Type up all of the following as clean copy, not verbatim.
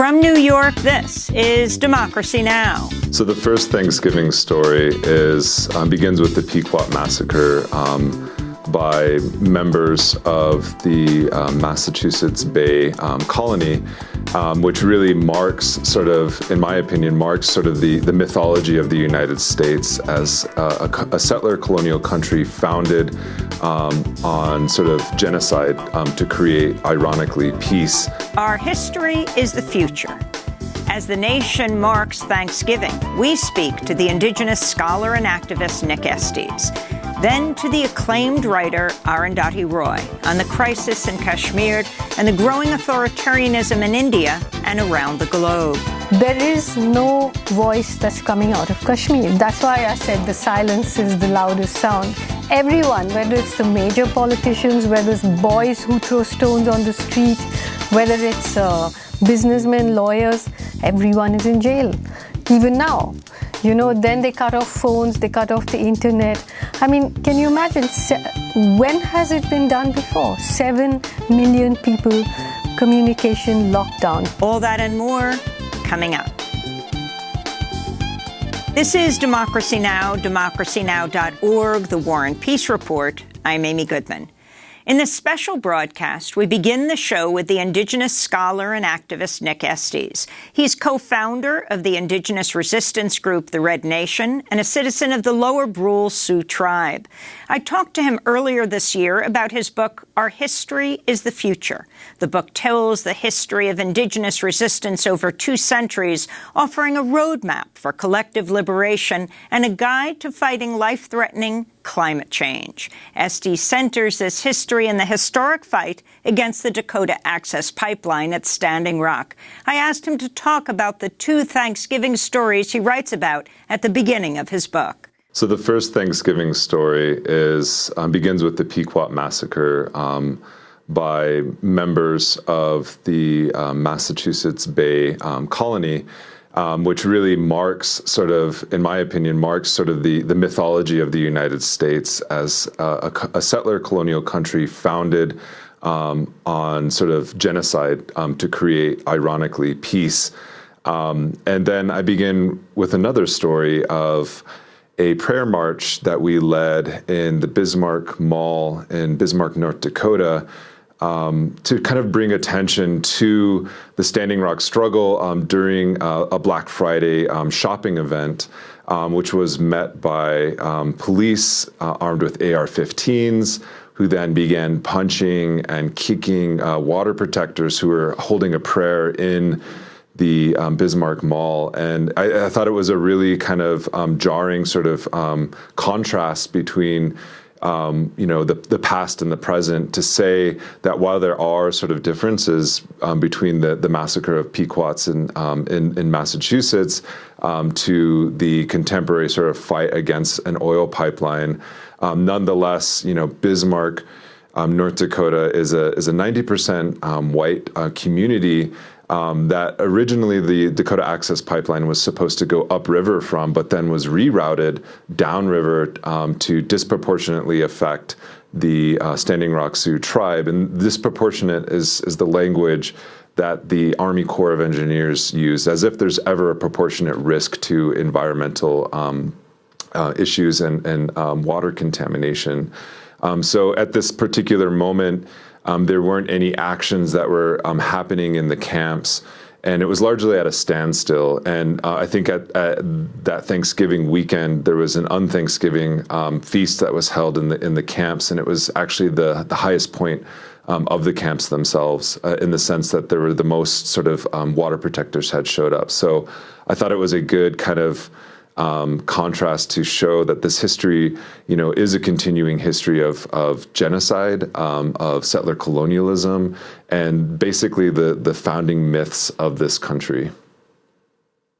From New York, this is Democracy Now! So the first Thanksgiving story begins with the Pequot massacre by members of the Massachusetts Bay Colony, which really marks in my opinion, the mythology of the United States as a settler colonial country founded on genocide to create, ironically, peace. Our history is the future. As the nation marks Thanksgiving, we speak to the Indigenous scholar and activist Nick Estes, then to the acclaimed writer Arundhati Roy on the crisis in Kashmir and the growing authoritarianism in India and around the globe. There is no voice that's coming out of Kashmir. That's why I said the silence is the loudest sound. Everyone, whether it's the major politicians, whether it's boys who throw stones on the street, whether it's businessmen, lawyers, everyone is in jail. Even now. Then they cut off phones, they cut off the internet. I mean, can you imagine, when has it been done before? 7 million people, communication lockdown. All that and more coming up. This is Democracy Now!, democracynow.org, The War and Peace Report. I'm Amy Goodman. In this special broadcast, we begin the show with the Indigenous scholar and activist Nick Estes. He's co-founder of the Indigenous resistance group, the Red Nation, and a citizen of the Lower Brule Sioux tribe. I talked to him earlier this year about his book, Our History is the Future. The book tells the history of Indigenous resistance over 2 centuries, offering a roadmap for collective liberation and a guide to fighting life-threatening climate change. Estes centers this history in the historic fight against the Dakota Access Pipeline at Standing Rock. I asked him to talk about the 2 Thanksgiving stories he writes about at the beginning of his book. So the first Thanksgiving story begins with the Pequot massacre by members of the Massachusetts Bay Colony, which really marks, in my opinion, the mythology of the United States as a settler colonial country founded on genocide to create, ironically, peace. And then I begin with another story of a prayer march that we led in the Bismarck Mall in Bismarck, North Dakota, to kind of bring attention to the Standing Rock struggle during a Black Friday shopping event, which was met by police armed with AR-15s, who then began punching and kicking water protectors who were holding a prayer in the Bismarck Mall. And I thought it was a really kind of jarring contrast between the past and the present, to say that while there are differences between the massacre of Pequots in Massachusetts to the contemporary fight against an oil pipeline, nonetheless, Bismarck, North Dakota is a 90% white community. That originally the Dakota Access Pipeline was supposed to go upriver from, but then was rerouted downriver to disproportionately affect the Standing Rock Sioux tribe. And disproportionate is the language that the Army Corps of Engineers use, as if there's ever a proportionate risk to environmental issues and water contamination. So at this particular moment, there weren't any actions that were happening in the camps, and it was largely at a standstill. And I think at that Thanksgiving weekend, there was an unthanksgiving feast that was held in the camps, and it was actually the highest point of the camps themselves, in the sense that there were the most water protectors had showed up. So I thought it was a good kind of contrast to show that this history, is a continuing history of genocide, of settler colonialism, and basically the founding myths of this country.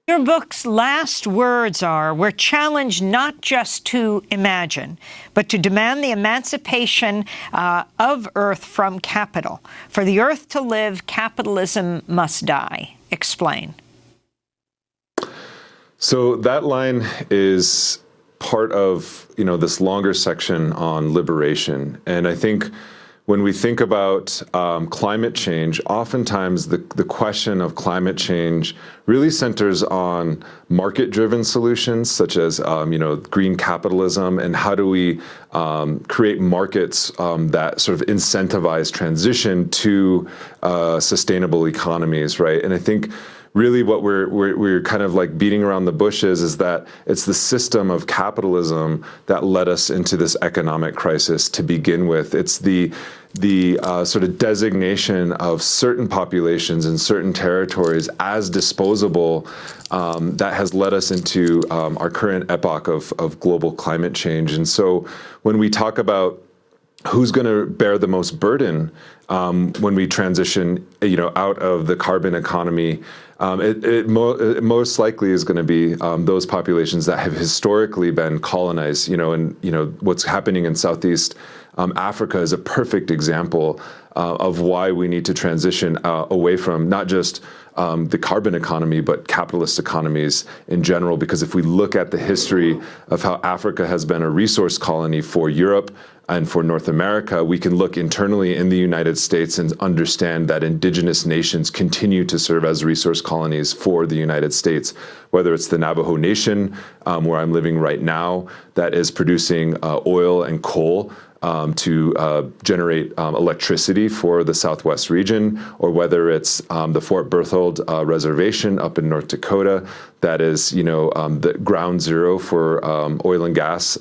Your book's last words are, we're challenged not just to imagine, but to demand the emancipation of Earth from capital. For the Earth to live, capitalism must die. Explain. So that line is part of, this longer section on liberation. And I think when we think about climate change, oftentimes the question of climate change really centers on market-driven solutions, such as green capitalism, and how do we create markets that sort of incentivize transition to sustainable economies, right? And I think really what we're kind of like beating around the bushes is that it's the system of capitalism that led us into this economic crisis to begin with. It's the sort of designation of certain populations in certain territories as disposable that has led us into our current epoch of global climate change. And so when we talk about who's going to bear the most burden when we transition, out of the carbon economy, it most likely is going to be those populations that have historically been colonized. What's happening in Southeast Africa is a perfect example of why we need to transition away from not just the carbon economy, but capitalist economies in general. Because if we look at the history of how Africa has been a resource colony for Europe and for North America, we can look internally in the United States and understand that indigenous nations continue to serve as resource colonies for the United States, whether it's the Navajo Nation, where I'm living right now, that is producing oil and coal to generate electricity for the Southwest region, or whether it's the Fort Berthold Reservation up in North Dakota, that is, the ground zero for oil and gas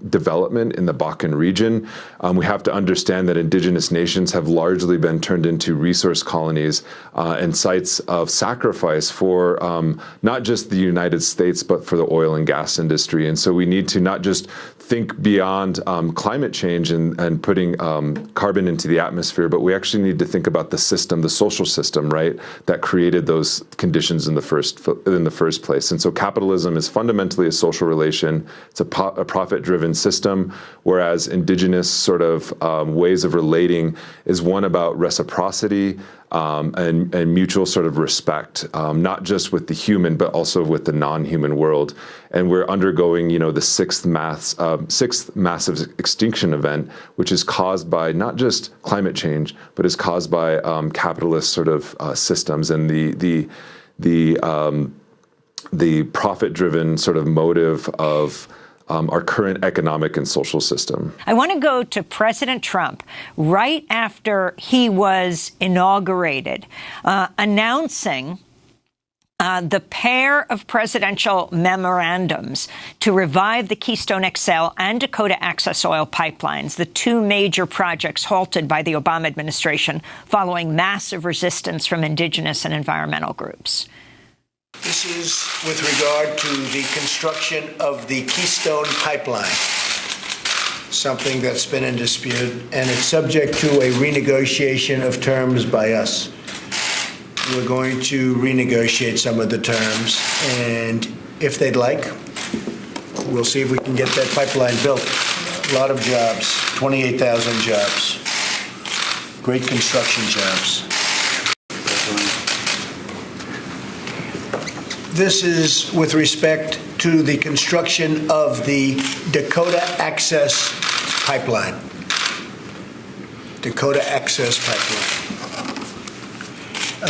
development in the Bakken region. We have to understand that indigenous nations have largely been turned into resource colonies and sites of sacrifice for not just the United States, but for the oil and gas industry. And so we need to not just think beyond climate change and putting carbon into the atmosphere, but we actually need to think about the system, the social system, right, that created those conditions in the first place. And so capitalism is fundamentally a social relation. It's a profit-driven system, whereas indigenous sort of ways of relating is one about reciprocity and mutual sort of respect, not just with the human, but also with the non-human world. And we're undergoing, the sixth massive extinction event, which is caused by not just climate change, but is caused by capitalist sort of systems and the profit-driven sort of motive of our current economic and social system. I want to go to President Trump right after he was inaugurated, announcing the pair of presidential memorandums to revive the Keystone XL and Dakota Access Oil pipelines, the two major projects halted by the Obama administration following massive resistance from indigenous and environmental groups. This is with regard to the construction of the Keystone Pipeline, something that's been in dispute, and it's subject to a renegotiation of terms by us. We're going to renegotiate some of the terms, and if they'd like, we'll see if we can get that pipeline built. A lot of jobs, 28,000 jobs, great construction jobs. This is with respect to the construction of the Dakota Access Pipeline. Dakota Access Pipeline.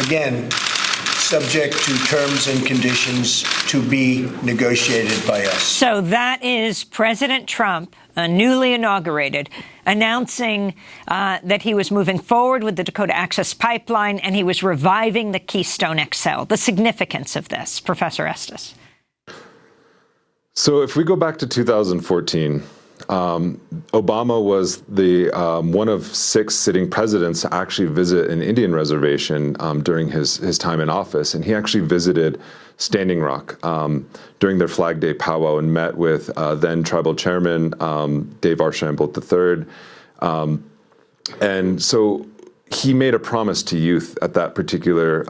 Again, subject to terms and conditions to be negotiated by us. So that is President Trump, newly inaugurated, announcing that he was moving forward with the Dakota Access Pipeline and he was reviving the Keystone XL. The significance of this, Professor Estes. So if we go back to 2014, Obama was the one of 6 sitting presidents to actually visit an Indian reservation during his time in office. And he actually visited Standing Rock during their Flag Day powwow and met with then tribal chairman Dave Archambault III. And so he made a promise to youth at that particular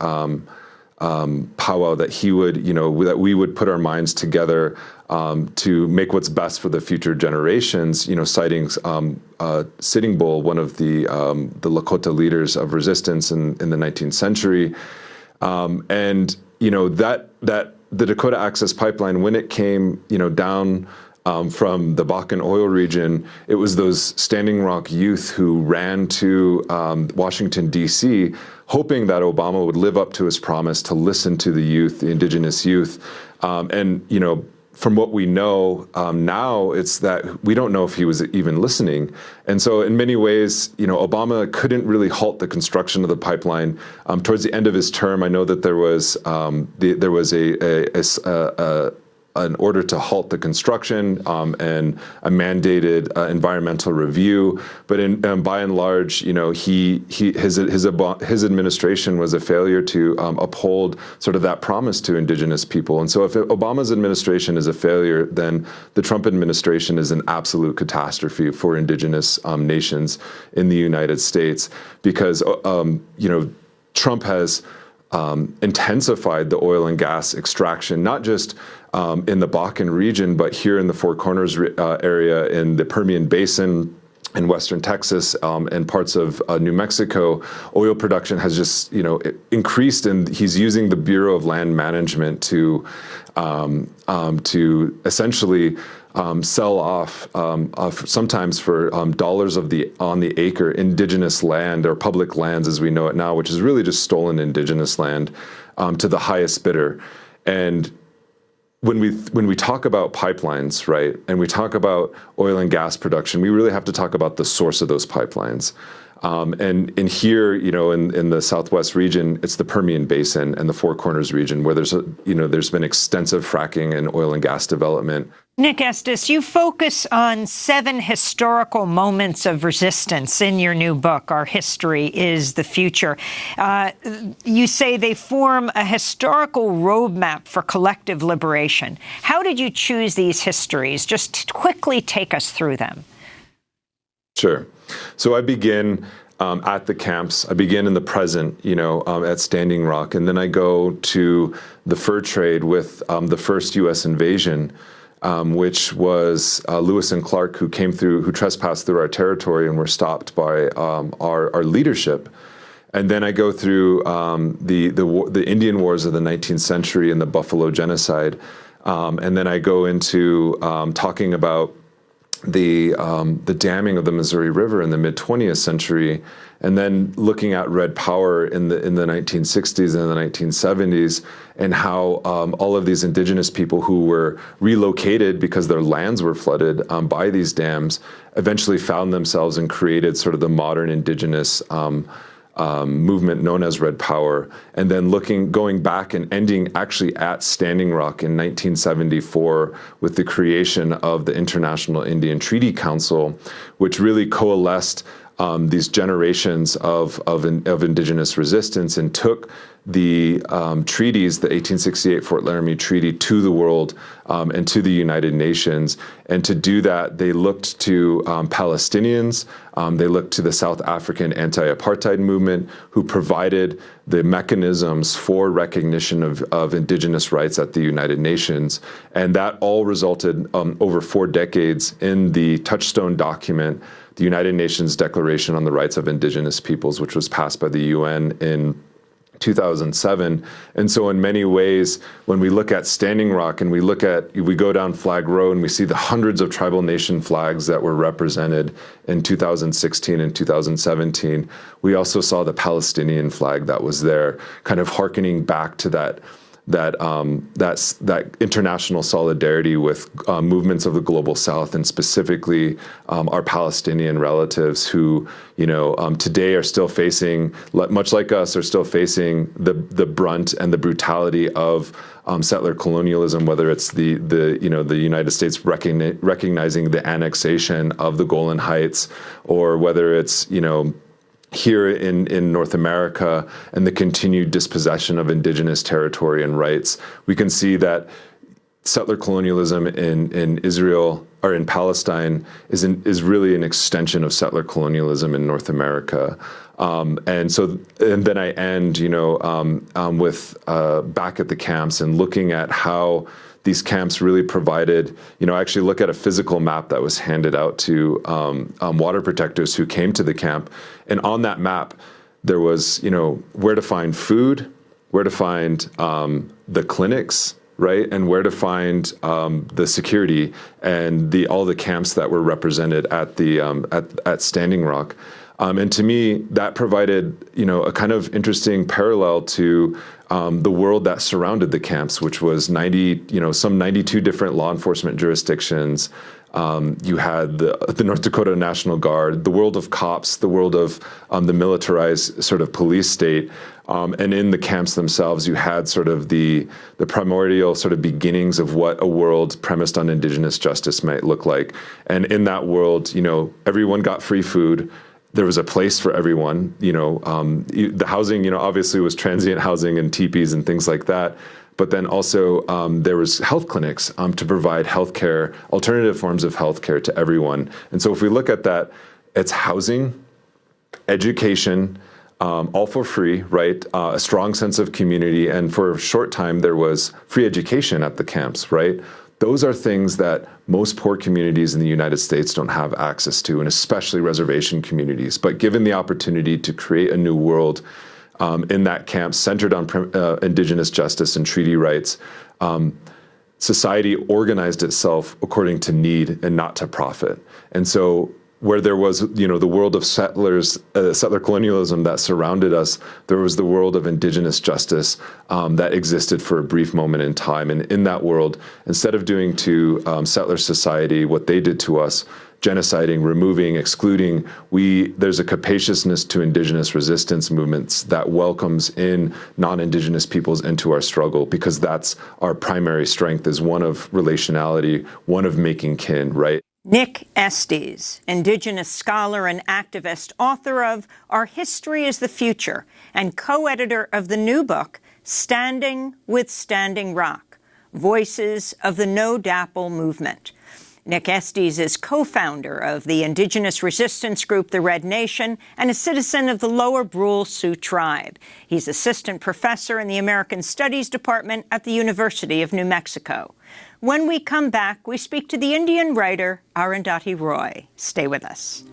powwow that he would, that we would put our minds together to make what's best for the future generations, citing Sitting Bull, one of the Lakota leaders of resistance in the 19th century. And, that the Dakota Access Pipeline, when it came, down from the Bakken oil region, it was those Standing Rock youth who ran to Washington, D.C., hoping that Obama would live up to his promise to listen to the youth, the indigenous youth. And, you know, from what we know now, it's that we don't know if he was even listening. And so in many ways, you know, Obama couldn't really halt the construction of the pipeline. Towards the end of his term, I know that there was an order to halt the construction and a mandated environmental review. But by and large, you know, his administration was a failure to uphold sort of that promise to indigenous people. And so if Obama's administration is a failure, then the Trump administration is an absolute catastrophe for indigenous nations in the United States, because you know, Trump has intensified the oil and gas extraction, not just in the Bakken region, but here in the Four Corners area, in the Permian Basin, in western Texas, and parts of New Mexico. Oil production has just, you know, increased, and he's using the Bureau of Land Management to essentially sell off sometimes for dollars on the acre indigenous land, or public lands as we know it now, which is really just stolen indigenous land, to the highest bidder. And when we talk about pipelines, right, and we talk about oil and gas production, we really have to talk about the source of those pipelines. And here, you know, in the Southwest region, it's the Permian Basin and the Four Corners region, where there's been extensive fracking and oil and gas development. Nick Estes, you focus on 7 historical moments of resistance in your new book, Our History is the Future. You say they form a historical roadmap for collective liberation. How did you choose these histories? Just quickly take us through them. Sure. So I begin at the camps. I begin in the present, you know, at Standing Rock, and then I go to the fur trade with the first U.S. invasion, which was Lewis and Clark, who trespassed through our territory and were stopped by our leadership. And then I go through the Indian Wars of the 19th century and the Buffalo Genocide, and then I go into talking about the damming of the Missouri River in the mid-20th century, and then looking at Red Power in the 1960s and the 1970s, and how all of these indigenous people who were relocated because their lands were flooded by these dams eventually found themselves and created sort of the modern indigenous movement known as Red Power, and then going back and ending actually at Standing Rock in 1974 with the creation of the International Indian Treaty Council, which really coalesced these generations of indigenous resistance and took the treaties, the 1868 Fort Laramie Treaty, to the world and to the United Nations. And to do that, they looked to Palestinians, they looked to the South African anti-apartheid movement, who provided the mechanisms for recognition of indigenous rights at the United Nations. And that all resulted over 4 decades in the touchstone document, the United Nations Declaration on the Rights of Indigenous Peoples, which was passed by the UN in 2007. And so in many ways, when we look at Standing Rock and we go down Flag Row and we see the hundreds of tribal nation flags that were represented in 2016 and 2017, we also saw the Palestinian flag that was there, kind of hearkening back to that international solidarity with movements of the global South, and specifically our Palestinian relatives who, you know, today are still facing, much like us, are still facing the brunt and the brutality of settler colonialism, whether it's the United States recognizing the annexation of the Golan Heights, or whether it's, you know, here in North America and the continued dispossession of indigenous territory and rights. We can see that settler colonialism in Israel or in Palestine is really an extension of settler colonialism in North America. And then I end, you know, with back at the camps and looking at how these camps really provided, you know, actually look at a physical map that was handed out to water protectors who came to the camp. And on that map, there was, you know, where to find food, where to find the clinics, right? And where to find the security and all the camps that were represented at the at Standing Rock. And to me, that provided, a kind of interesting parallel to the world that surrounded the camps, which was some 92 different law enforcement jurisdictions. You had the North Dakota National Guard, the world of cops, the world of the militarized sort of police state. And in the camps themselves, you had sort of the primordial sort of beginnings of what a world premised on indigenous justice might look like. And in that world, everyone got free food. There was a place for everyone. The housing, obviously was transient housing and teepees and things like that. But then also there was health clinics to provide healthcare, alternative forms of healthcare to everyone. And so if we look at that, it's housing, education, all for free, right? A strong sense of community. And for a short time, there was free education at the camps, right? Those are things that most poor communities in the United States don't have access to, and especially reservation communities. But given the opportunity to create a new world in that camp centered on indigenous justice and treaty rights, society organized itself according to need and not to profit. And so where there was, the world of settler colonialism that surrounded us, there was the world of indigenous justice that existed for a brief moment in time. And in that world, instead of doing to settler society what they did to us, genociding, removing, excluding, there's a capaciousness to indigenous resistance movements that welcomes in non-indigenous peoples into our struggle, because that's our primary strength, is one of relationality, one of making kin, right? Nick Estes, Indigenous scholar and activist, author of Our History is the Future, and co-editor of the new book, Standing with Standing Rock, Voices of the No Dapple Movement. Nick Estes is co-founder of the indigenous resistance group The Red Nation and a citizen of the Lower Brule Sioux Tribe. He's assistant professor in the American Studies Department at the University of New Mexico. When we come back, we speak to the Indian writer Arundhati Roy. Stay with us.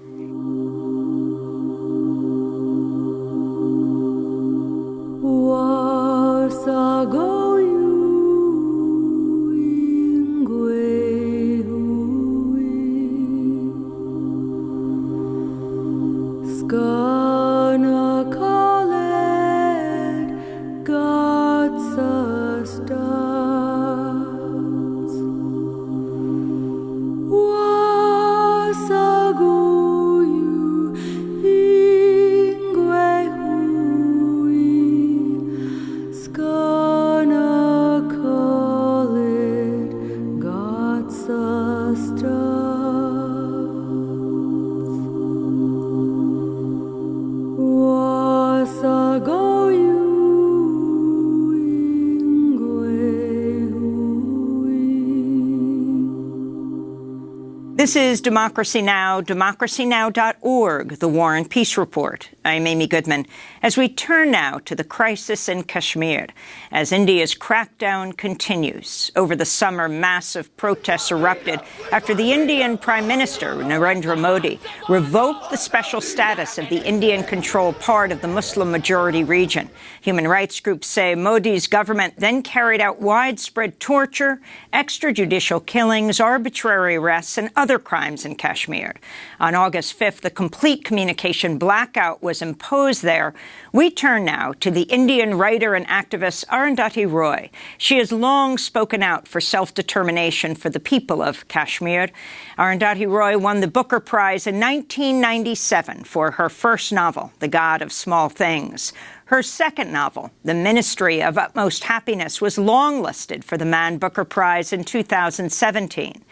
This is Democracy Now!, DemocracyNow.org, the War and Peace Report. I'm Amy Goodman. As we turn now to the crisis in Kashmir, as India's crackdown continues. Over the summer, massive protests erupted after the Indian Prime Minister, Narendra Modi, revoked the special status of the Indian-controlled part of the Muslim-majority region. Human rights groups say Modi's government then carried out widespread torture, extrajudicial killings, arbitrary arrests, and other crimes in Kashmir. On August 5th, the complete communication blackout was imposed there. We turn now to the Indian writer and activist Arundhati Roy. She has long spoken out for self-determination for the people of Kashmir. Arundhati Roy won the Booker Prize in 1997 for her first novel, The God of Small Things. Her second novel, The Ministry of Utmost Happiness, was longlisted for the Man Booker Prize in 2017.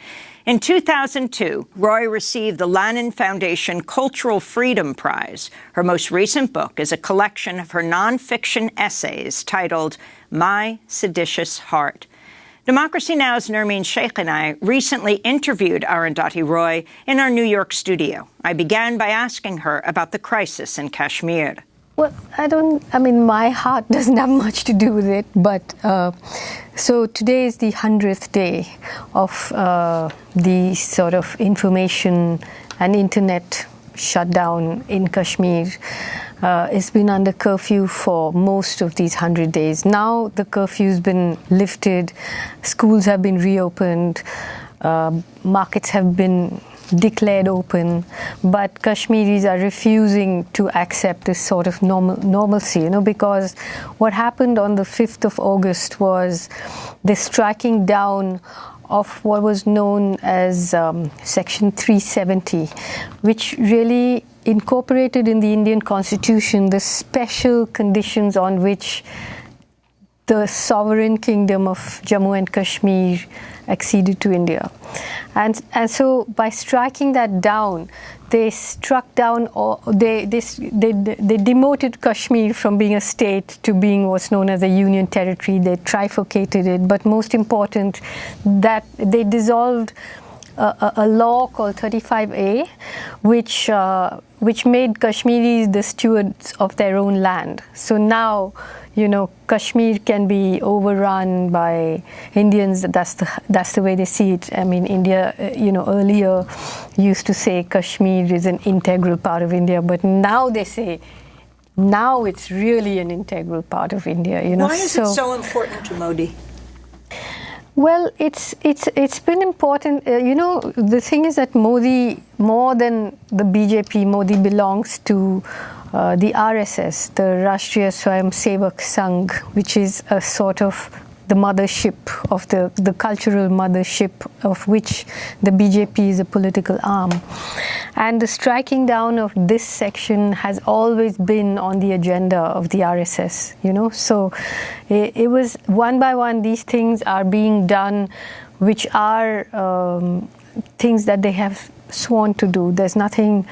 In 2002, Roy received the Lannan Foundation Cultural Freedom Prize. Her most recent book is a collection of her nonfiction essays titled My Seditious Heart. Democracy Now!'s Nermeen Sheikh and I recently interviewed Arundhati Roy in our New York studio. I began by asking her about the crisis in Kashmir. Well, my heart doesn't have much to do with it, but so today is the 100th day of the sort of information and internet shutdown in Kashmir. it's been under curfew for most of these 100 days. Now the curfew's been lifted, schools have been reopened, markets have been declared open, but Kashmiris are refusing to accept this sort of normalcy, because what happened on the 5th of August was the striking down of what was known as Section 370, which really incorporated in the Indian Constitution the special conditions on which the sovereign kingdom of Jammu and Kashmir acceded to India. And so by striking that down, they struck down, or they demoted Kashmir from being a state to being what's known as a union territory. They trifurcated it, but most important, that they dissolved a law called 35A, which made Kashmiris the stewards of their own land. So now, Kashmir can be overrun by Indians. That's the way they see it. I mean, India, earlier used to say Kashmir is an integral part of India, but now they say, now it's really an integral part of India. Why is it so important to Modi? Well, it's been important. The thing is that Modi, more than the BJP, Modi belongs to the RSS, the Rashtriya Swayamsevak Sangh, which is a sort of the mothership of the cultural mothership of which the BJP is a political arm. And the striking down of this section has always been on the agenda of the RSS, So it was one by one, these things are being done, which are things that they have sworn to do. There's nothing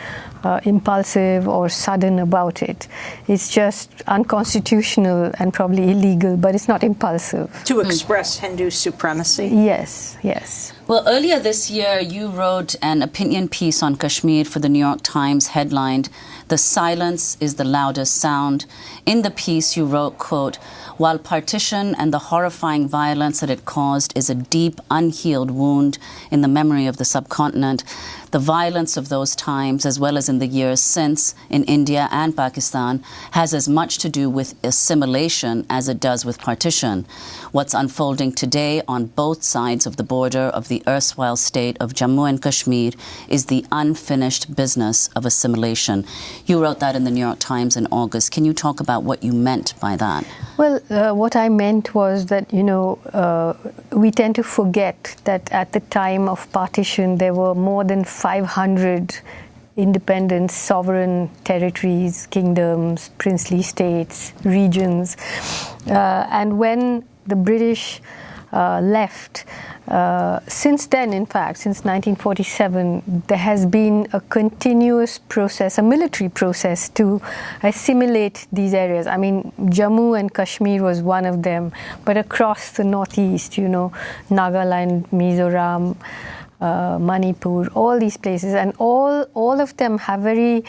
impulsive or sudden about it. It's just unconstitutional and probably illegal, but it's not impulsive. To express Hindu supremacy? Yes, yes. Well, earlier this year, you wrote an opinion piece on Kashmir for the New York Times headlined, "The Silence is the Loudest Sound." In the piece, you wrote, quote, "While partition and the horrifying violence that it caused is a deep, unhealed wound in the memory of the subcontinent, the violence of those times, as well as in the years since in India and Pakistan, has as much to do with assimilation as it does with partition. What's unfolding today on both sides of the border of the erstwhile state of Jammu and Kashmir is the unfinished business of assimilation." You wrote that in the New York Times in August. Can you talk about what you meant by that? Well, what I meant was that, we tend to forget that at the time of partition, there were more than 500 independent sovereign territories, kingdoms, princely states, regions. And when the British left, since then, in fact, since 1947, there has been a continuous process, a military process to assimilate these areas. I mean, Jammu and Kashmir was one of them, but across the northeast, Nagaland, Mizoram, Manipur, all these places, and all of them have very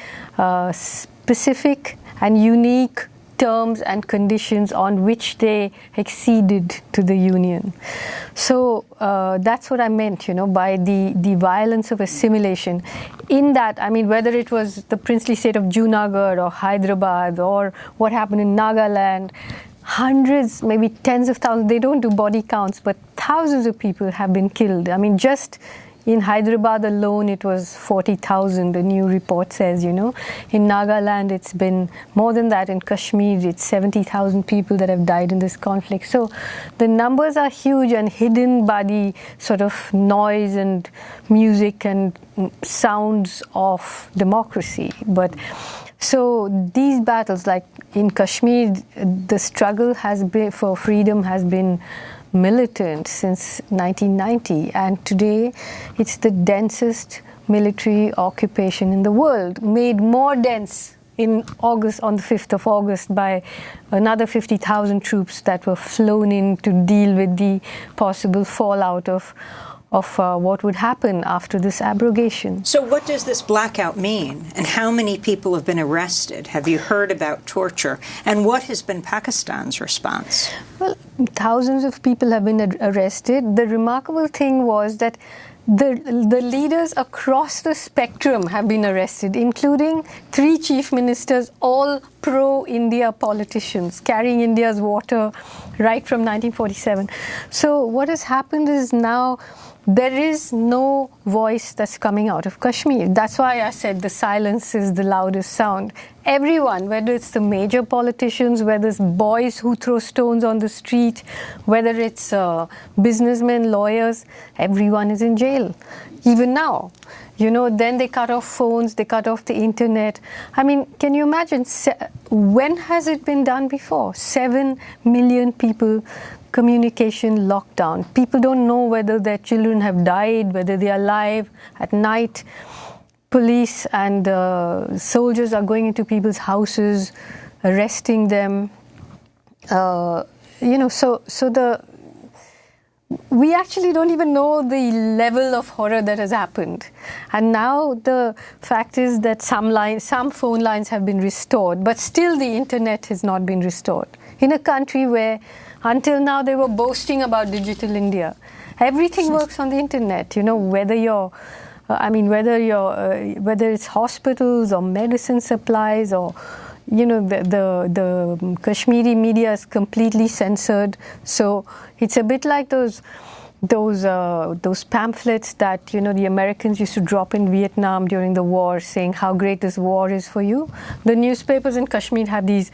specific and unique terms and conditions on which they acceded to the union. So that's what I meant, by the violence of assimilation. In that, I mean, whether it was the princely state of Junagadh or Hyderabad or what happened in Nagaland, hundreds, maybe tens of thousands, they don't do body counts, but thousands of people have been killed. I mean, just in Hyderabad alone, it was 40,000, the new report says, In Nagaland, it's been more than that. In Kashmir, it's 70,000 people that have died in this conflict. So the numbers are huge and hidden by the sort of noise and music and sounds of democracy. But so these battles, like in Kashmir, the struggle for freedom has been militant since 1990, and today it's the densest military occupation in the world, made more dense in August, on the 5th of August, by another 50,000 troops that were flown in to deal with the possible fallout of what would happen after this abrogation. So what does this blackout mean? And how many people have been arrested? Have you heard about torture? And what has been Pakistan's response? Well, thousands of people have been arrested. The remarkable thing was that the leaders across the spectrum have been arrested, including 3 chief ministers, all pro-India politicians, carrying India's water right from 1947. So what has happened is now there is no voice that's coming out of Kashmir. That's why I said the silence is the loudest sound. Everyone, whether it's the major politicians, whether it's boys who throw stones on the street, whether it's businessmen, lawyers, everyone is in jail. Even now. Then they cut off phones, they cut off the internet. I mean, can you imagine, when has it been done before? 7 million people, communication lockdown. People don't know whether their children have died, whether they are alive. At night, police and soldiers are going into people's houses, arresting them. We actually don't even know the level of horror that has happened. And now the fact is that some phone lines have been restored, but still the internet has not been restored. In a country where until now they were boasting about digital India. Everything works on the internet, whether it's hospitals or medicine supplies or the Kashmiri media is completely censored. So it's a bit like those pamphlets that the Americans used to drop in Vietnam during the war, saying how great this war is for you. The newspapers in Kashmir have these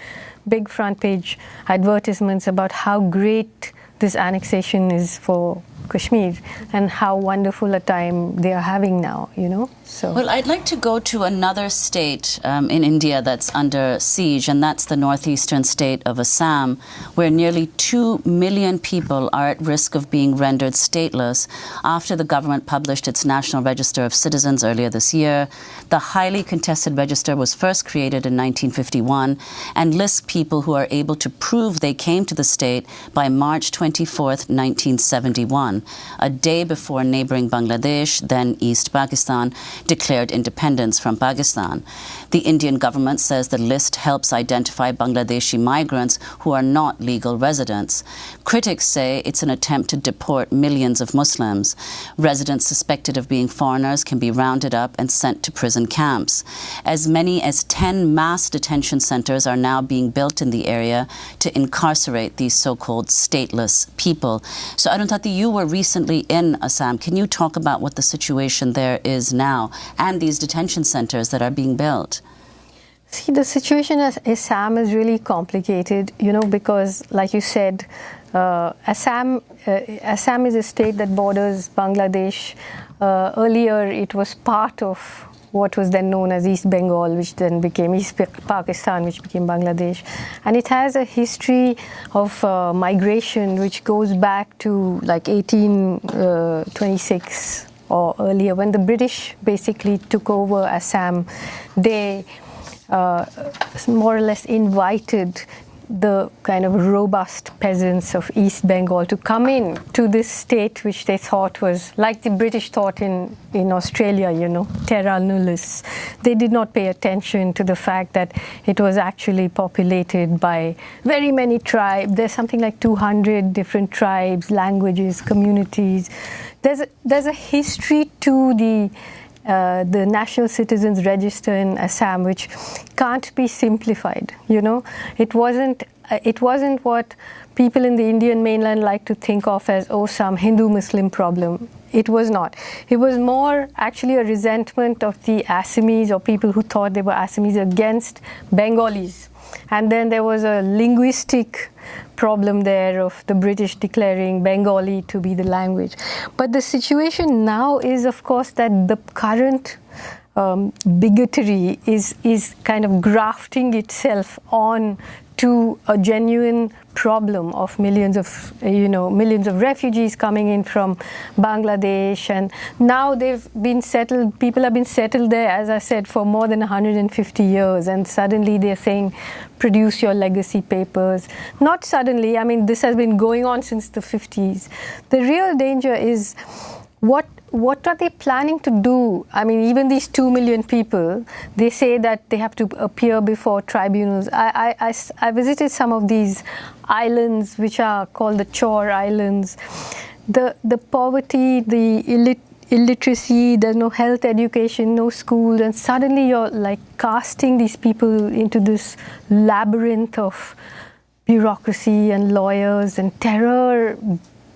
big front page advertisements about how great this annexation is for Kashmir and how wonderful a time they are having now, So. Well, I'd like to go to another state in India that's under siege, and that's the northeastern state of Assam, where nearly 2 million people are at risk of being rendered stateless after the government published its National Register of Citizens earlier this year. The highly contested register was first created in 1951 and lists people who are able to prove they came to the state by March 24th, 1971, a day before neighboring Bangladesh, then East Pakistan, declared independence from Pakistan. The Indian government says the list helps identify Bangladeshi migrants who are not legal residents. Critics say it's an attempt to deport millions of Muslims. Residents suspected of being foreigners can be rounded up and sent to prison camps. As many as 10 mass detention centers are now being built in the area to incarcerate these so-called stateless people. So Arundhati, you were recently in Assam. Can you talk about what the situation there is now and these detention centers that are being built? See, the situation at Assam is really complicated, because, like you said, Assam is a state that borders Bangladesh. Earlier, it was part of what was then known as East Bengal, which then became East Pakistan, which became Bangladesh. And it has a history of migration which goes back to like 1826 or earlier, when the British basically took over Assam. They more or less invited the kind of robust peasants of East Bengal to come in to this state, which they thought was like the British thought in Australia, terra nullius. They did not pay attention to the fact that it was actually populated by very many tribes. There's something like 200 different tribes, languages, communities. There's a history to the National Citizens Register in Assam, which can't be simplified. It wasn't what people in the Indian mainland like to think of as some Hindu-Muslim problem. It was not. It was more actually a resentment of the Assamese or people who thought they were Assamese against Bengalis. And then there was a linguistic problem there of the British declaring Bengali to be the language. But the situation now is, of course, that the current bigotry is kind of grafting itself on to a genuine problem of millions of refugees coming in from Bangladesh, and now they've been settled. People have been settled there, as I said, for more than 150 years, and suddenly they're saying, produce your legacy papers. Not suddenly. I mean, this has been going on since the 50s. The real danger is what are they planning to do? I mean, even these 2 million people, they say that they have to appear before tribunals. I visited some of these islands, which are called the Chore Islands. The poverty, the illiteracy, there's no health education, no school, and suddenly you're like casting these people into this labyrinth of bureaucracy and lawyers and terror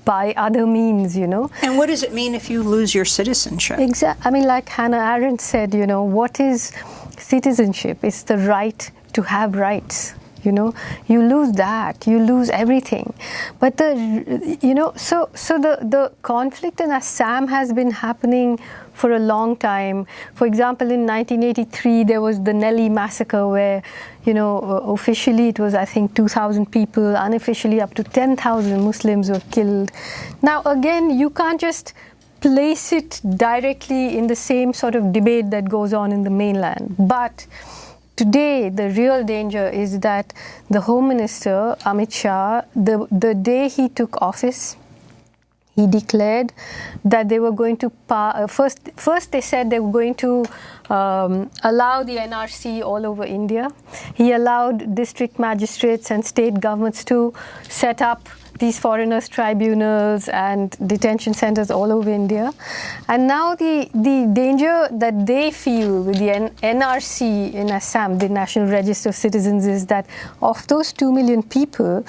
by other means, you know. And what does it mean if you lose your citizenship? I mean, like Hannah Arendt said, you know, what is citizenship? It's the right to have rights. You know, you lose that, you lose everything. But the conflict in Assam has been happening for a long time. For example, in 1983, there was the Nellie massacre where, you know, officially it was, I think, 2,000 people, unofficially up to 10,000 Muslims were killed. Now, again, you can't just place it directly in the same sort of debate that goes on in the mainland. But today, the real danger is that the Home Minister, Amit Shah, the day he took office, he declared that they were going to first they said they were going to allow the NRC all over India. He allowed district magistrates and state governments to set up these foreigners' tribunals and detention centers all over India. And now the danger that they feel with the NRC in Assam, the National Register of Citizens, is that of those 2 million people,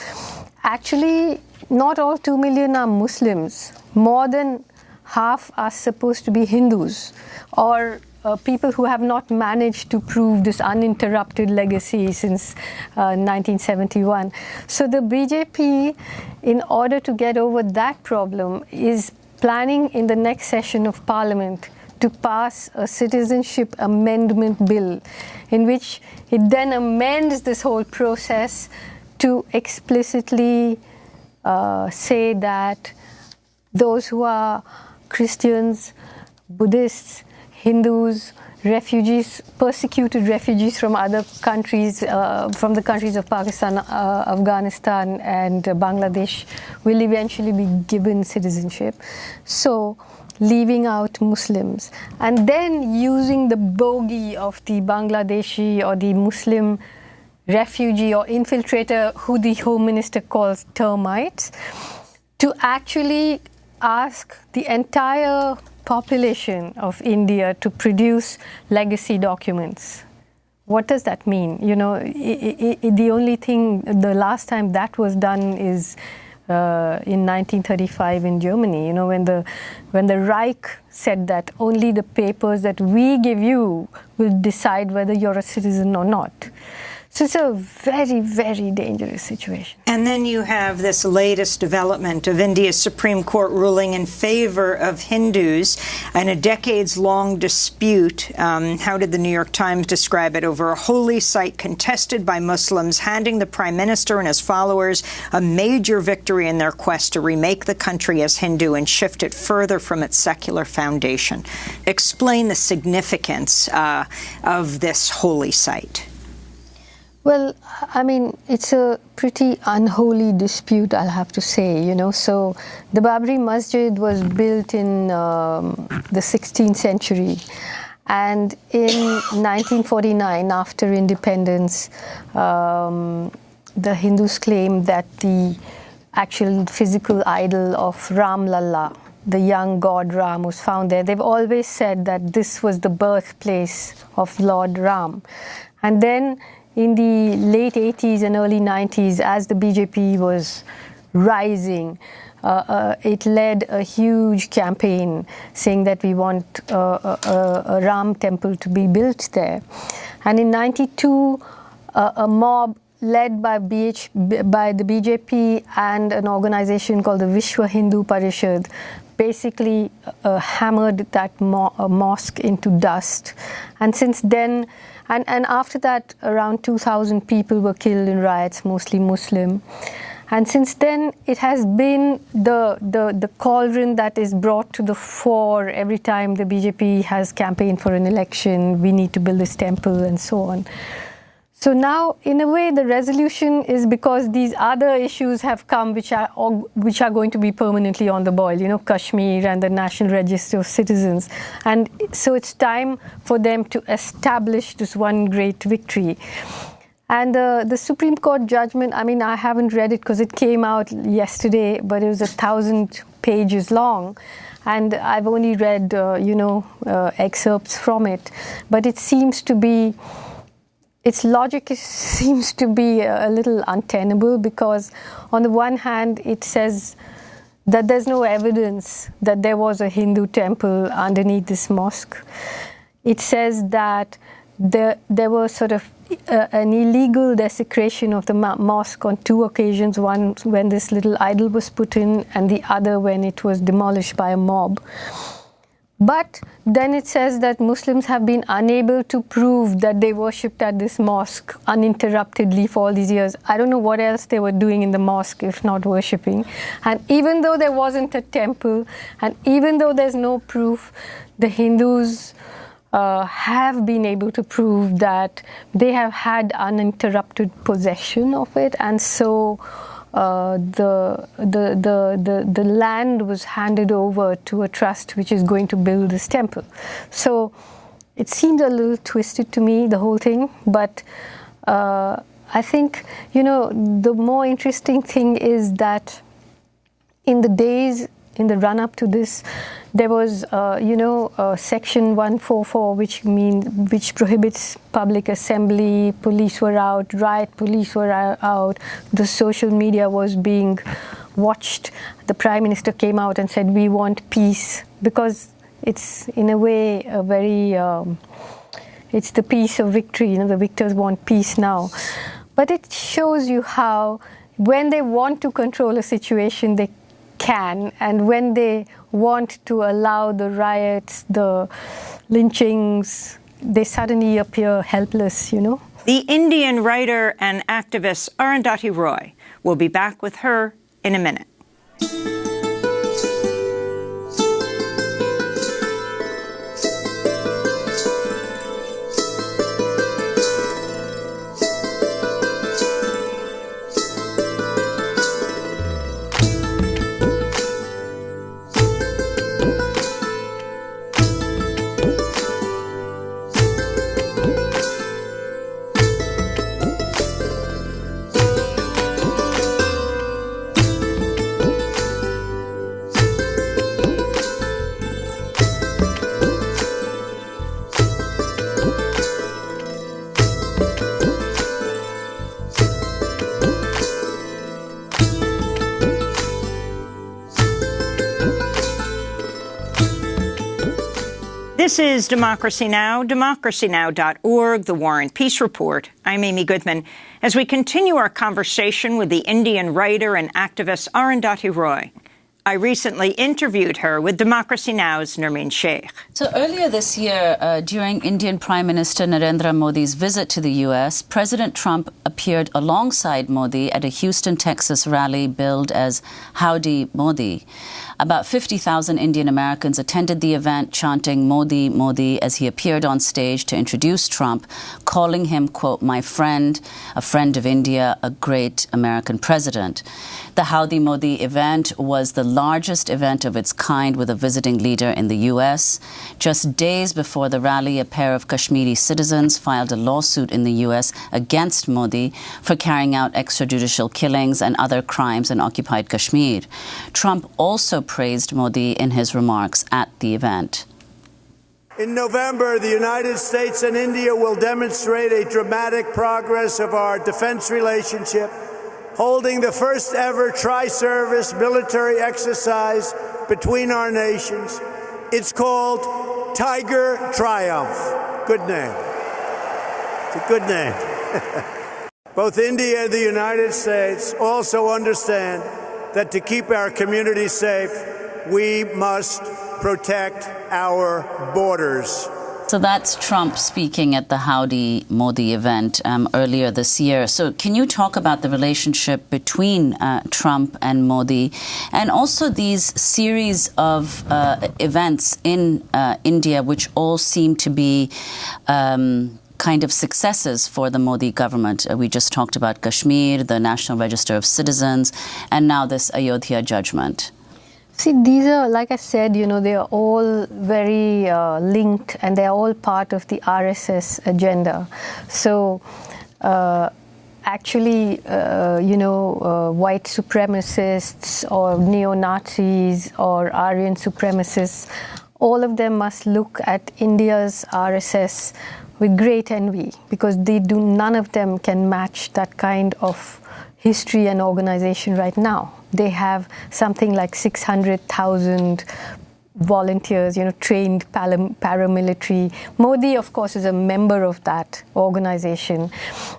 actually not all 2 million are Muslims. More than half are supposed to be Hindus or people who have not managed to prove this uninterrupted legacy since 1971. So the BJP, in order to get over that problem, is planning in the next session of Parliament to pass a citizenship amendment bill in which it then amends this whole process to explicitly say that those who are Christians, Buddhists, Hindus, refugees, persecuted refugees from other countries, from the countries of Pakistan, Afghanistan, and Bangladesh, will eventually be given citizenship. So, leaving out Muslims, and then using the bogey of the Bangladeshi or the Muslim refugee or infiltrator, who the Home Minister calls termites, to actually ask the entire population of India to produce legacy documents. What does that mean? You know, the only thing, the last time that was done is in 1935 in Germany, you know, when the Reich said that only the papers that we give you will decide whether you're a citizen or not. So it's a very, very dangerous situation. And then you have this latest development of India's Supreme Court ruling in favor of Hindus in a decades-long dispute. How did the New York Times describe it? Over a holy site contested by Muslims, handing the Prime Minister and his followers a major victory in their quest to remake the country as Hindu and shift it further from its secular foundation. Explain the significance of this holy site. Well, I mean, it's a pretty unholy dispute, I'll have to say, you know. So the Babri Masjid was built in the 16th century. And in 1949, after independence, the Hindus claimed that the actual physical idol of Ram Lalla, the young god Ram, was found there. They've always said that this was the birthplace of Lord Ram. And then in the late 80s and early 90s, as the BJP was rising, it led a huge campaign saying that we want a Ram temple to be built there. And in 92, a mob led by the BJP and an organization called the Vishwa Hindu Parishad basically hammered that mosque into dust. And since then, and after that, around 2,000 people were killed in riots, mostly Muslim. And since then, it has been the cauldron that is brought to the fore every time the BJP has campaigned for an election. We need to build this temple and so on. So now, in a way, the resolution is because these other issues have come which are going to be permanently on the boil, you know, Kashmir and the National Register of Citizens. And so it's time for them to establish this one great victory. And the Supreme Court judgment, I mean, I haven't read it because it came out yesterday, but it was a 1,000 pages long. And I've only read, excerpts from it. But it seems to be, its logic seems to be a little untenable, because on the one hand, it says that there's no evidence that there was a Hindu temple underneath this mosque. It says that there was sort of an illegal desecration of the mosque on two occasions, one when this little idol was put in and the other when it was demolished by a mob. But then it says that Muslims have been unable to prove that they worshipped at this mosque uninterruptedly for all these years. I don't know what else they were doing in the mosque if not worshipping. And even though there wasn't a temple, and even though there's no proof, the Hindus have been able to prove that they have had uninterrupted possession of it, and so the land was handed over to a trust which is going to build this temple. So it seems a little twisted to me, the whole thing, but I think, the more interesting thing is that in the run-up to this, there was, Section 144, which prohibits public assembly. Police were out, riot police were out. The social media was being watched. The Prime Minister came out and said, "We want peace," because it's in a way a very, it's the peace of victory. The victors want peace now. But it shows you how, when they want to control a situation, they can, and when they want to allow the riots, the lynchings, they suddenly appear helpless, The Indian writer and activist Arundhati Roy. We'll be back with her in a minute. This is Democracy Now!, democracynow.org, The War and Peace Report. I'm Amy Goodman. As we continue our conversation with the Indian writer and activist Arundhati Roy, I recently interviewed her with Democracy Now!'s Nermeen Sheikh. So earlier this year, during Indian Prime Minister Narendra Modi's visit to the U.S., President Trump appeared alongside Modi at a Houston, Texas rally billed as Howdy Modi. About 50,000 Indian Americans attended the event, chanting "Modi, Modi" as he appeared on stage to introduce Trump, calling him, quote, "my friend, a friend of India, a great American president." The Howdy Modi event was the largest event of its kind with a visiting leader in the U.S. Just days before the rally, a pair of Kashmiri citizens filed a lawsuit in the U.S. against Modi for carrying out extrajudicial killings and other crimes in occupied Kashmir. Trump also praised Modi in his remarks at the event. In November, the United States and India will demonstrate a dramatic progress of our defense relationship, holding the first ever tri-service military exercise between our nations. It's called Tiger Triumph. Good name. It's a good name. Both India and the United States also understand that to keep our communities safe, we must protect our borders. So that's Trump speaking at the Howdy Modi event earlier this year. So can you talk about the relationship between Trump and Modi, and also these series of events in India which all seem to be kind of successes for the Modi government? We just talked about Kashmir, the National Register of Citizens, and now this Ayodhya judgment. See, these are, like I said, they are all very linked, and they are all part of the RSS agenda. So, actually, white supremacists or neo-Nazis or Aryan supremacists, all of them must look at India's RSS with great envy, because none of them can match that kind of history and organization right now. They have something like 600,000 volunteers, trained paramilitary. Modi, of course, is a member of that organization.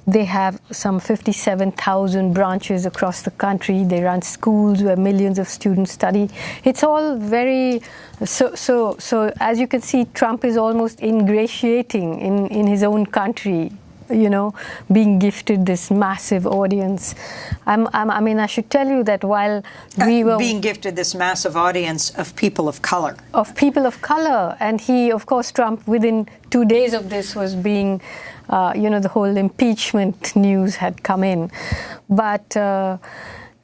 They have some 57,000 branches across the country. They run schools where millions of students study. It's all very... So as you can see, Trump is almost ingratiating in his own country, being gifted this massive audience. I should tell you that while we were... being gifted this massive audience of people of color. Of people of color. And he, of course, Trump, within 2 days of this was being, the whole impeachment news had come in. But...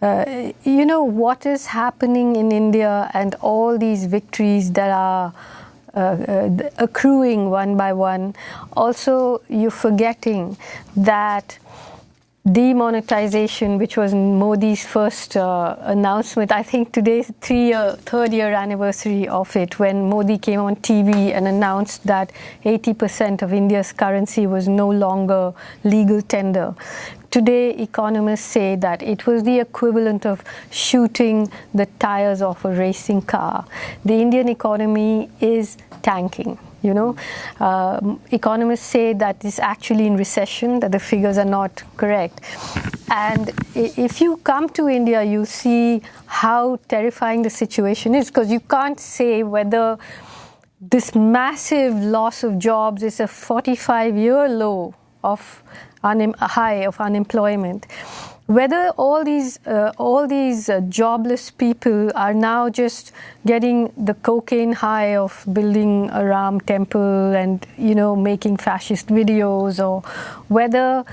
what is happening in India and all these victories that are accruing one by one. Also, you're forgetting that demonetization, which was Modi's first announcement, I think today's third year anniversary of it, when Modi came on TV and announced that 80% of India's currency was no longer legal tender. Today, economists say that it was the equivalent of shooting the tires off a racing car. The Indian economy is tanking. Economists say that it's actually in recession, that the figures are not correct. And if you come to India, you see how terrifying the situation is, because you can't say whether this massive loss of jobs is a 45-year low of high of unemployment. Whether all these jobless people are now just getting the cocaine high of building a Ram temple and making fascist videos, or whether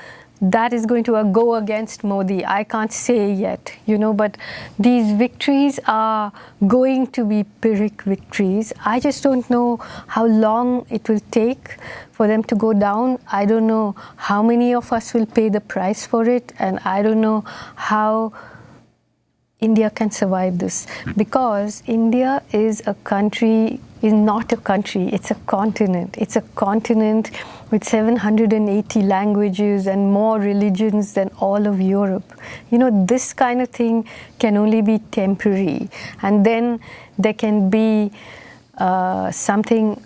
that is going to go against Modi, I can't say yet. But these victories are going to be Pyrrhic victories. I just don't know how long it will take for them to go down. I don't know how many of us will pay the price for it, and I don't know how India can survive this, because India is not a country, it's a continent. It's a continent with 780 languages and more religions than all of Europe. This kind of thing can only be temporary, and then there can be something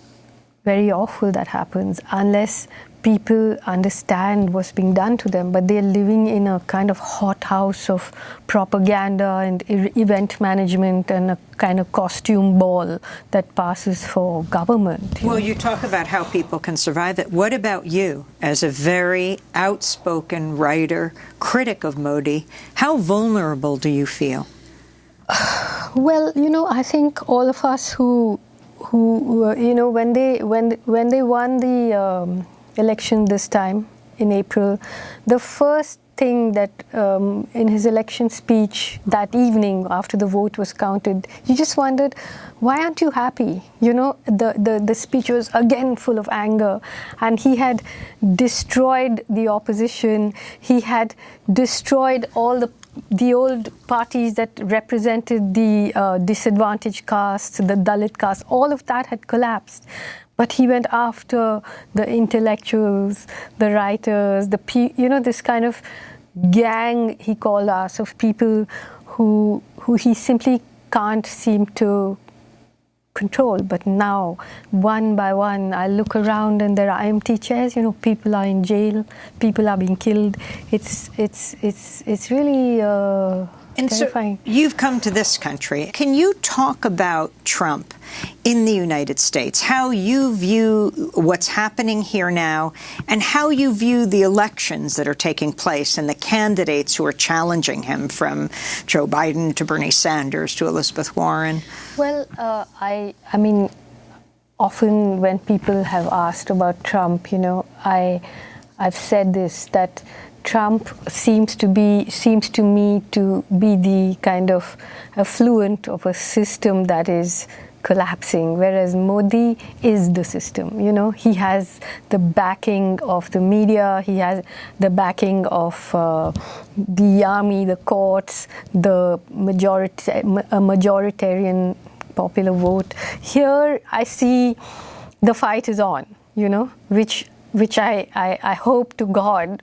very awful that happens unless people understand what's being done to them. But they're living in a kind of hothouse of propaganda and event management and a kind of costume ball that passes for government. Well, you talk about how people can survive it. What about you, as a very outspoken writer, critic of Modi? How vulnerable do you feel? Well, I think all of us who when they won the election this time in April, the first thing that in his election speech that evening after the vote was counted, you just wondered, why aren't you happy? The speech was again full of anger, and he had destroyed the opposition. He had destroyed all the old parties that represented the disadvantaged castes, the Dalit caste. All of that had collapsed. But he went after the intellectuals, the writers, this kind of gang, he called us, of people who he simply can't seem to control. But now, one by one, I look around and there are empty chairs. People are in jail, people are being killed. It's really terrifying. So you've come to this country. Can you talk about Trump in the United States, how you view what's happening here now, and how you view the elections that are taking place and the candidates who are challenging him, from Joe Biden to Bernie Sanders to Elizabeth Warren? Well, I mean, often when people have asked about Trump, I've said this, that Trump seems to me to be the kind of affluent of a system that is collapsing, whereas Modi is the system. You know, he has the backing of the media, he has the backing of the army, the courts, the majoritarian popular vote. Here I see the fight is on, you know, which I hope to God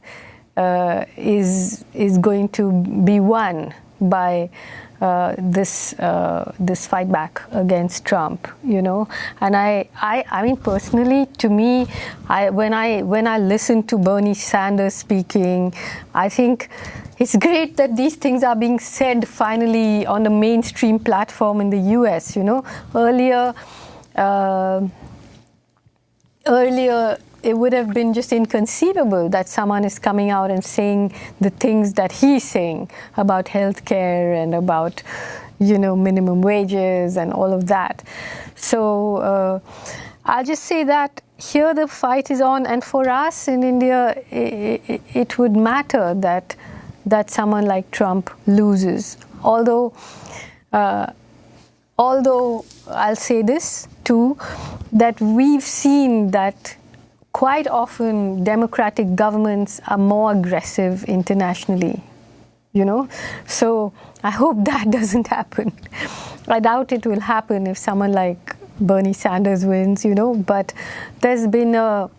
is going to be won by this fight back against Trump, you know. And I mean, personally, to me, when I listen to Bernie Sanders speaking, I think it's great that these things are being said finally on the mainstream platform in the US, you know. Earlier it would have been just inconceivable that someone is coming out and saying the things that he's saying about healthcare and about, you know, minimum wages and all of that. So I'll just say that here the fight is on, and for us in India, it would matter that someone like Trump loses. Although I'll say this too, that we've seen that quite often democratic governments are more aggressive internationally, you know. So I hope that doesn't happen. I doubt it will happen if someone like Bernie Sanders wins, you know. But there's been the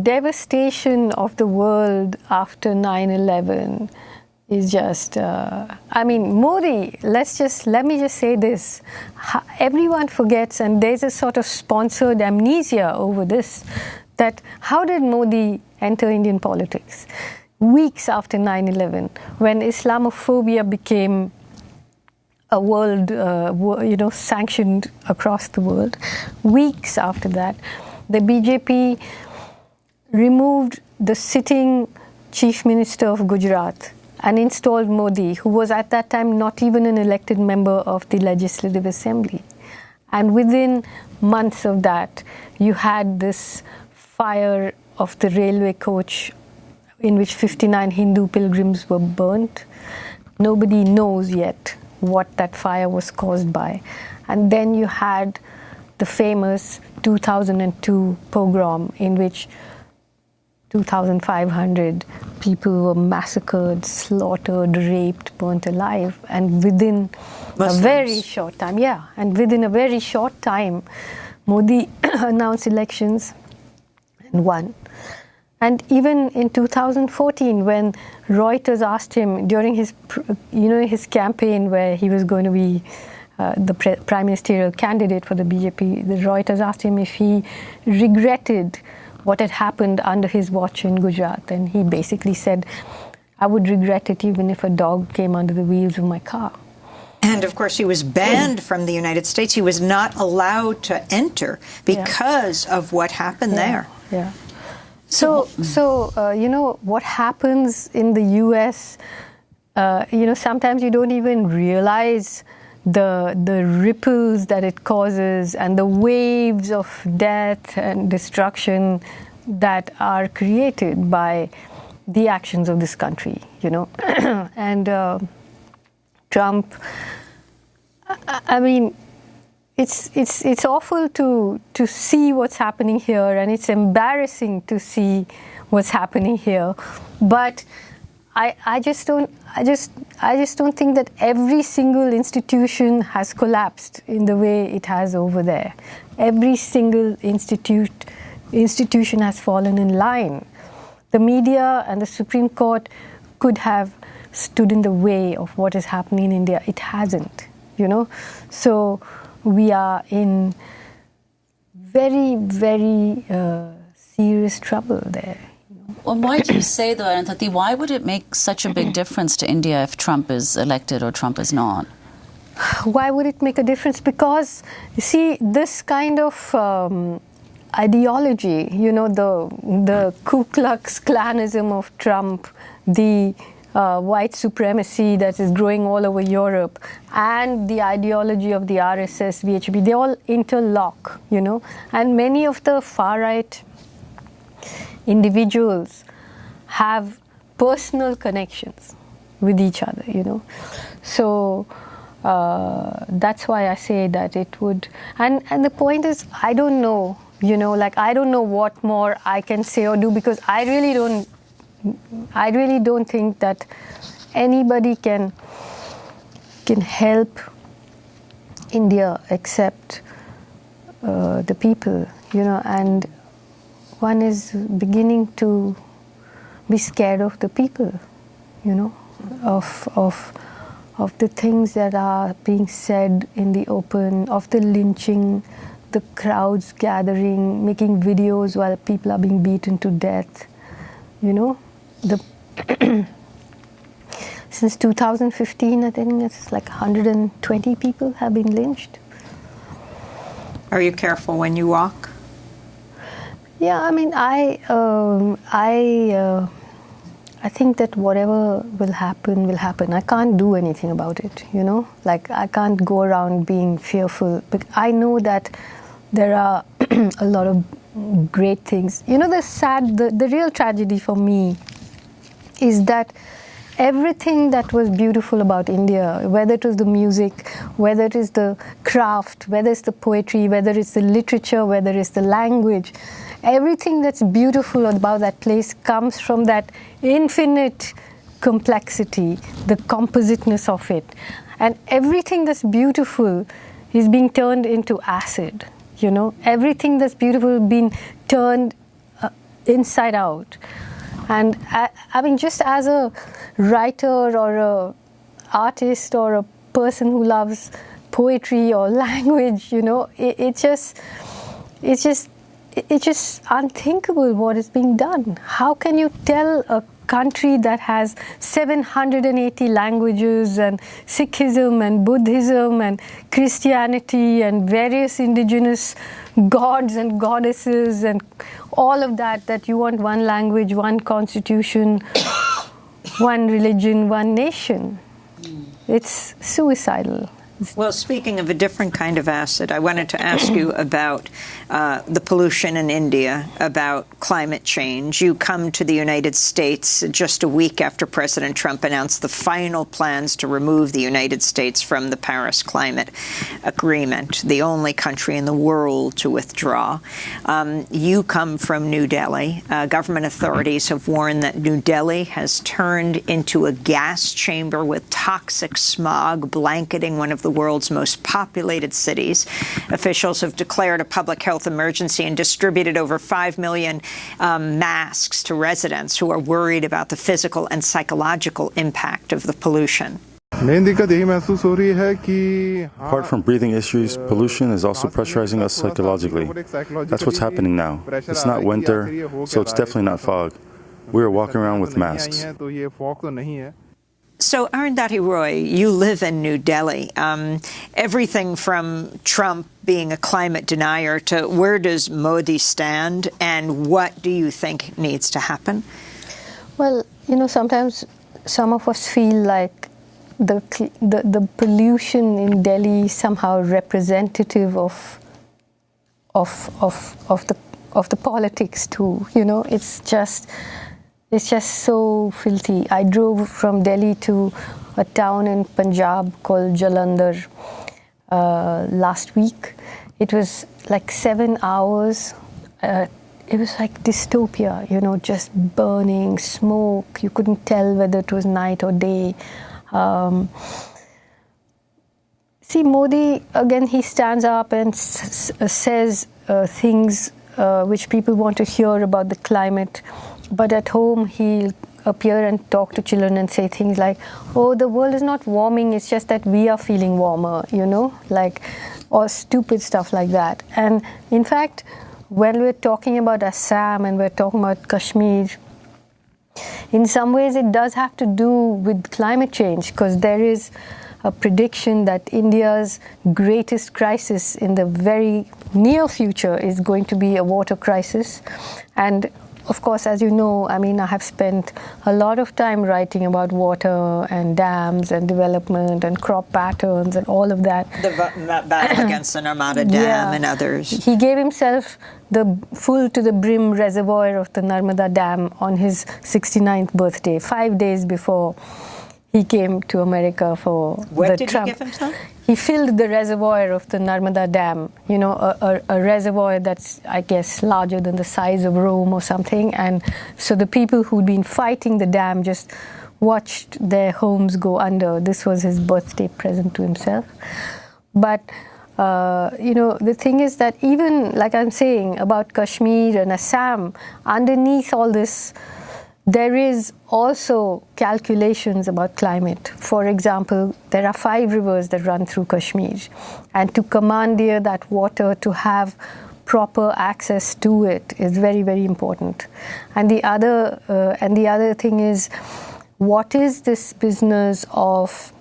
devastation of the world after 9/11 is just, Modi, let me just say this. Everyone forgets, and there's a sort of sponsored amnesia over this, that how did Modi enter Indian politics? Weeks after 9/11, when Islamophobia became a world, sanctioned across the world, weeks after that, the BJP removed the sitting chief minister of Gujarat and installed Modi, who was at that time not even an elected member of the Legislative Assembly. And within months of that, you had this fire of the railway coach in which 59 Hindu pilgrims were burnt. Nobody knows yet what that fire was caused by. And then you had the famous 2002 pogrom in which 2,500 people were massacred, slaughtered, raped, burnt alive, and within Muslims. A very short time, Modi announced elections and won. And even in 2014, when Reuters asked him during his campaign, where he was going to be the prime ministerial candidate for the BJP, the Reuters asked him if he regretted what had happened under his watch in Gujarat. And he basically said, I would regret it even if a dog came under the wheels of my car. And of course, he was banned from the United States. He was not allowed to enter because of what happened there. Yeah. So what happens in the US, sometimes you don't even realize the ripples that it causes and the waves of death and destruction that are created by the actions of this country, you know. And Trump, it's awful to see what's happening here, and it's embarrassing to see what's happening here. But I just don't think that every single institution has collapsed in the way it has over there. Every single institution has fallen in line. The media and the Supreme Court could have stood in the way of what is happening in India. It hasn't, you know. So we are in very, very serious trouble there. Well, why do you say though, Arundhati, why would it make such a big difference to India if Trump is elected or Trump is not? Why would it make a difference? Because, you see, this kind of ideology, you know, the Ku Klux Klanism of Trump, the white supremacy that is growing all over Europe, and the ideology of the RSS, VHP, they all interlock, you know. And many of the far-right individuals have personal connections with each other, you know. So That's why I say that it would. And the point is, I don't know. Like I don't know what more I can say or do, because I really don't think that anybody can help India except the people, and one is beginning to be scared of the people, of the things that are being said in the open, of the lynching, the crowds gathering, making videos while people are being beaten to death. Since 2015, I think it's like 120 people have been lynched. Are you careful when you walk? Yeah, I mean, I think that whatever will happen, will happen. I can't do anything about it, Like, I can't go around being fearful. But I know that there are a lot of great things. The real tragedy for me is that everything that was beautiful about India, whether it was the music, whether it is the craft, whether it's the poetry, whether it's the literature, whether it's the language, everything that's beautiful about that place comes from that infinite complexity, the compositeness of it. And everything that's beautiful is being turned into acid, Everything that's beautiful is being turned inside out. And I mean, just as a writer or a artist or a person who loves poetry or language, it's just unthinkable what is being done. How can you tell a country that has 780 languages and Sikhism and Buddhism and Christianity and various indigenous gods and goddesses and all of that you want one language, one constitution, one religion, one nation? It's suicidal. Well, speaking of a different kind of acid, I wanted to ask you about the pollution in India, about climate change. You come to the United States just a week after President Trump announced the final plans to remove the United States from the Paris Climate Agreement, the only country in the world to withdraw. You come from New Delhi. Government authorities have warned that New Delhi has turned into a gas chamber with toxic smog blanketing one of the world's most populated cities. Officials have declared a public health emergency and distributed over 5 million masks to residents who are worried about the physical and psychological impact of the pollution. Apart from breathing issues, pollution is also pressurizing us psychologically. That's what's happening now. It's not winter, so it's definitely not fog. We are walking around with masks. So, Arundhati Roy, you live in New Delhi. Everything from Trump being a climate denier to where does Modi stand, and what do you think needs to happen? Well, sometimes some of us feel like the pollution in Delhi is somehow representative of the politics too. It's just so filthy. I drove from Delhi to a town in Punjab called Jalandhar last week. It was like 7 hours. It was like dystopia, just burning, smoke. You couldn't tell whether it was night or day. See, Modi, again, he stands up and says things which people want to hear about the climate. But at home, he'll appear and talk to children and say things like, oh, the world is not warming, it's just that we are feeling warmer, or stupid stuff like that. And in fact, when we're talking about Assam and we're talking about Kashmir, in some ways it does have to do with climate change, because there is a prediction that India's greatest crisis in the very near future is going to be a water crisis. And of course, as you know, I have spent a lot of time writing about water and dams and development and crop patterns and all of that. The battle against the Narmada Dam and others. He gave himself the full to the brim reservoir of the Narmada Dam on his 69th birthday, 5 days before he came to America for What the did Trump. He give himself? He filled the reservoir of the Narmada Dam, a reservoir that's, I guess, larger than the size of Rome or something. And so the people who'd been fighting the dam just watched their homes go under. This was his birthday present to himself. But, the thing is that even, like I'm saying, about Kashmir and Assam, underneath all this, there is also calculations about climate. For example, there are 5 rivers that run through Kashmir, and to commandeer that water, to have proper access to it, is very, very important. And the other thing is, what is this business of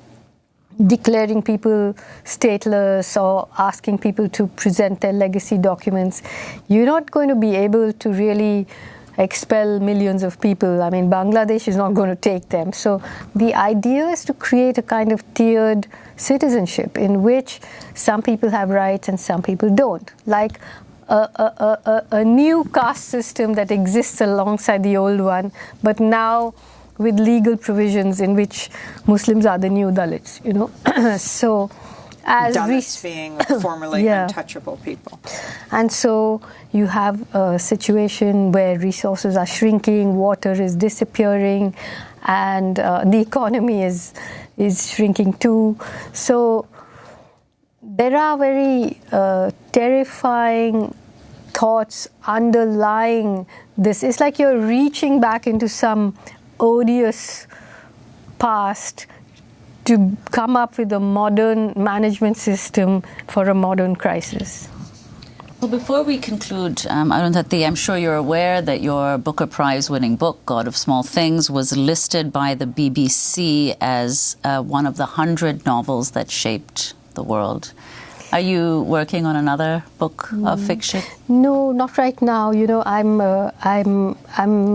declaring people stateless or asking people to present their legacy documents? You're not going to be able to really expel millions of people. I mean, Bangladesh is not going to take them. So the idea is to create a kind of tiered citizenship in which some people have rights and some people don't. Like a new caste system that exists alongside the old one, but now with legal provisions in which Muslims are the new Dalits, So as Dalits being formerly untouchable people. And so you have a situation where resources are shrinking, water is disappearing, and the economy is shrinking too. So there are very terrifying thoughts underlying this. It's like you're reaching back into some odious past to come up with a modern management system for a modern crisis. Well, before we conclude, Arundhati, I'm sure you're aware that your Booker Prize-winning book, God of Small Things, was listed by the BBC as one of the 100 novels that shaped the world. Are you working on another book of fiction? No, not right now. I'm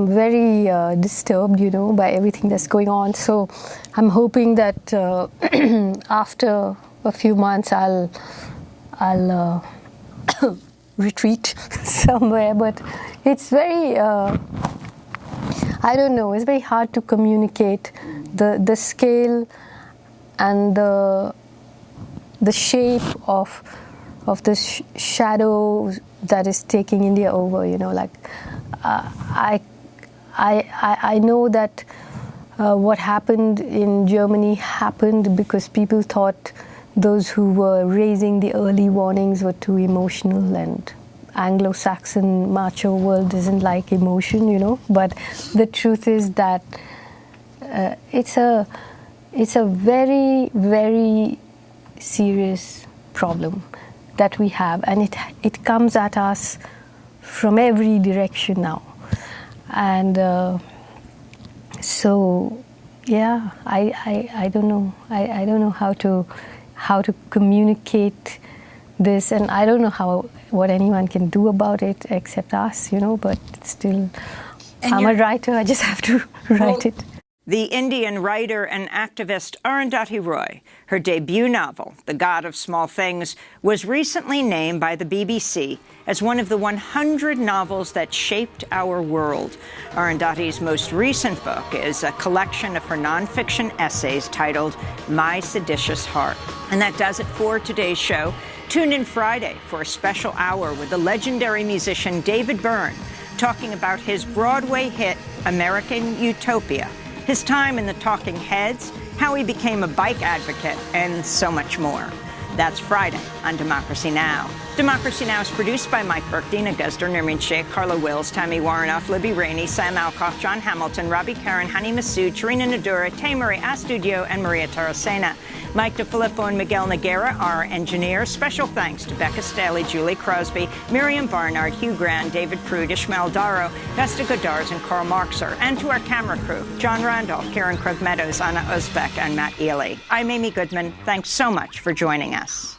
very disturbed, by everything that's going on. So I'm hoping that after a few months, I'll retreat somewhere. But it's very, I don't know. It's very hard to communicate the scale and the shape of the shadow that is taking India over. I know that what happened in Germany happened because people thought those who were raising the early warnings were too emotional, and Anglo-Saxon macho world doesn't like emotion, But the truth is that it's a very, very serious problem that we have, and it comes at us from every direction now. And I don't know. I don't know how to communicate this, and I don't know what anyone can do about it except us, But still, I'm a writer. I just have to write it. The Indian writer and activist Arundhati Roy, her debut novel, The God of Small Things, was recently named by the BBC as one of the 100 novels that shaped our world. Arundhati's most recent book is a collection of her nonfiction essays titled My Seditious Heart. And that does it for today's show. Tune in Friday for a special hour with the legendary musician David Byrne, talking about his Broadway hit, American Utopia, his time in the Talking Heads, how he became a bike advocate, and so much more. That's Friday on Democracy Now! Democracy Now! Is produced by Mike Burke, Dina Guzder, Nirmin Sheikh, Carla Wills, Tammy Warrenoff, Libby Rainey, Sam Alcoff, John Hamilton, Robbie Karen, Hani Masood, Charina Nadura, Taymuri Astudio, and Maria Tarasena. Mike DeFilippo and Miguel Noguera are our engineers. Special thanks to Becca Staley, Julie Crosby, Miriam Barnard, Hugh Grant, David Prude, Ishmael Darrow, Vesta Godars, and Carl Marxer. And to our camera crew, John Randolph, Karen Krug Meadows, Anna Uzbek, and Matt Ely. I'm Amy Goodman. Thanks so much for joining us.